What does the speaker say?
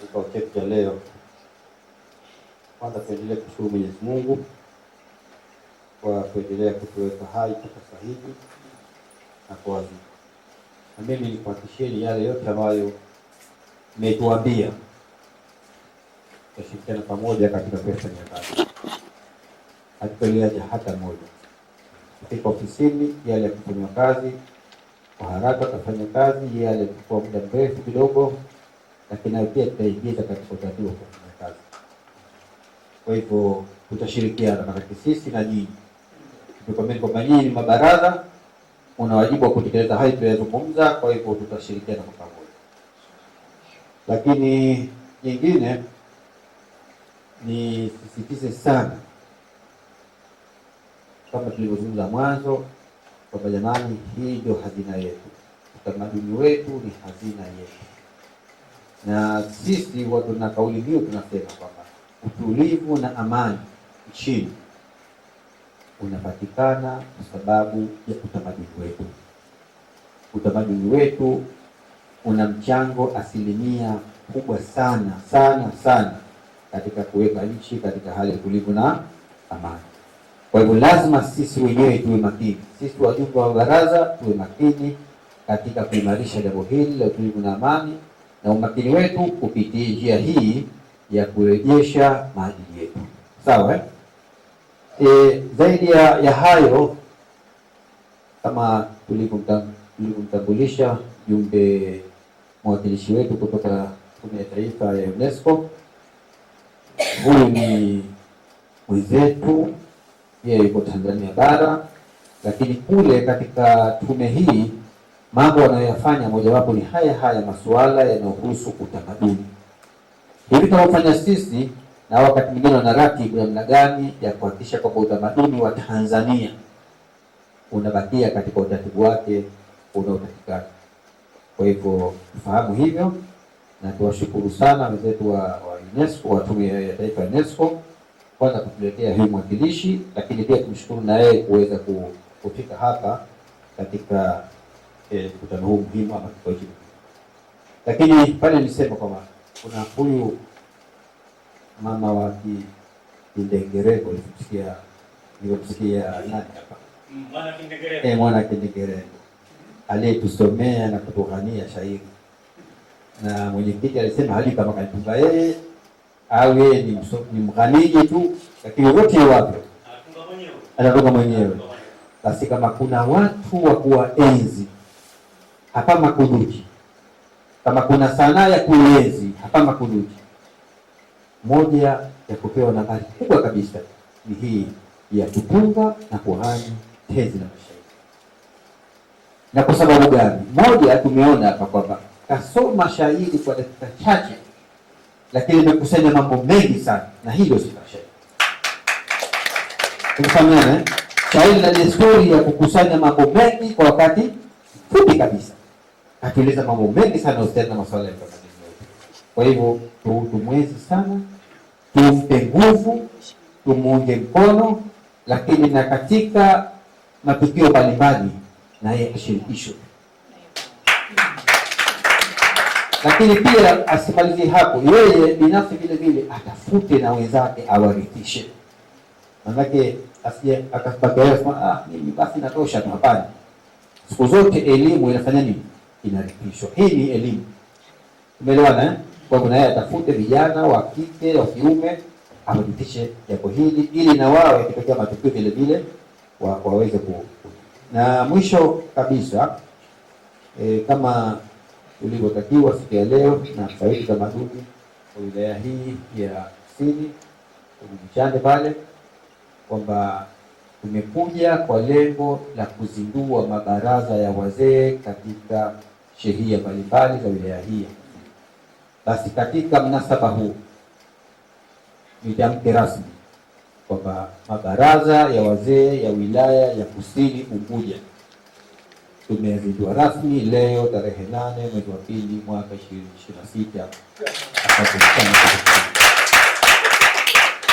kikao chetu cha leo. Kwanza tuendelee kushukuru Mwenyezi Mungu kwa kuendelea kutuweka hai mpaka sasa hivi na kwa wazima. Na mimi nikuhakikishieni yale yote ambayo mmetuambia, tutashirikiana pamoja katika kufanya kazi. Hatutaliacha hata moja. Katika ofisini yale ya kufanya kazi kwa haraka tutafanya kazi, yale kwa muda mrefu kidogo, lakini pia tutaingiza katika utaratibu wa kufanya kazi. Kwa hivyo tutashirikiana kati sisi na nyinyi. Tukikwambia kwamba nyinyi ni mabaraza, una wajibu wa kutekeleza hayo tunayozungumza, kwa hivyo tutashirikiana kwa pamoja. Lakini nyingine ni sisitize sana kama tulivyozungumza mwanzo kwamba jamani, hii ndio hazina yetu. Utamaduni wetu ni hazina yetu. Na sisi watu na kauli hiyo tunasema kwamba utulivu na amani nchini unapatikana kwa sababu ya utamaduni wetu. Utamaduni wetu una mchango asilimia kubwa sana sana sana katika kuweka nchi katika hali ya utulivu na amani. Kwa hivyo lazima sisi wenyewe tuwe makini, sisi wajumbe wa baraza tuwe makini katika kuimarisha jambo hili la utulivu na amani, na umakini wetu kupitia njia hii ya kurejesha maadili yetu. Sawa? Zaidi ya hayo, kama tulivyomtambulisha jumbe mwakilishi wetu kutoka Tume ya Taifa ya UNESCO, huyu ni mwenzetu, yeye yuko Tanzania bara, lakini kule katika tume hii mambo wanayoyafanya mojawapo ni haya masuala yanayohusu utamaduni. Hivi tunafanya sisi, na wakati mwingine wana ratibu namna gani ya kuhakikisha kwamba utamaduni wa Tanzania unabakia katika utaratibu wake unaotakikana. Kwa hivyo tufahamu hivyo, na tuwashukuru sana wenzetu wa UNESCO, wa Tume ya Taifa ya UNESCO, kwanza kutuletea huyu mwakilishi, lakini pia tumshukuru na yeye kuweza kufika hapa katika mkutano huu muhimu ama kikao hiki. Lakini pale nilisema kwamba kuna huyu mama wa Kindengereko, nilimsikia nani hapa? Mwana Kindengereko aliyetusomea na kutughania shairi, na mwenyekiti alisema hali kama kanitunga yeye au yeye ni mghaniji tu, lakini wote wapo anatunga mwenyewe. Basi kama kuna watu wa kuwaenzi hapa Makunduchi, kama kuna sanaa ya kuenzi hapa Makunduchi, moja ya kupewa nambari kubwa kabisa ni hii ya kutunga na kughani tezi na mashairi. Na kwa sababu gani? Moja, tumeona hapa kwamba kasoma shairi kwa dakika chache, lakini imekusanya mambo mengi sana, na hilo si shairi. Tunafahamiana, shairi na desturi ya kukusanya mambo mengi kwa wakati fupi kabisa. Atueleza mambo mengi sana husiana na masuala ya utamaduni. Kwa hivyo tumwezi sana, tumpe nguvu, tumuunge mkono, lakini na katika matukio mbalimbali na yeye ashirikishwe. Lakini pia asimalizie hapo, yeye binafsi vile vile atafute na wenzake awarithishe. Manake asije akapata sema mimi basi natosha tu. Hapana. Siku zote elimu inafanya nini? Inarithishwa. Hii ni elimu. Umeelewana? Kwa hivyo naye atafute vijana wa kike wa kiume awarithishe jambo hili, ili na wao ikitokea matukio vile vile waweze na mwisho kabisa, kama tulivyotakiwa siku ya leo na faida za madudu kwa wilaya hii ya Kusini Mchande pale, kwamba tumekuja kwa lengo la kuzindua mabaraza ya wazee katika shehia mbalimbali za wilaya hii. Basi katika mnasaba huu nitamke rasmi kwamba mabaraza ya wazee ya wilaya ya Kusini Unguja tumezindua rasmi leo tarehe 8 mwezi wa 2 mwaka 2026. Asante sana.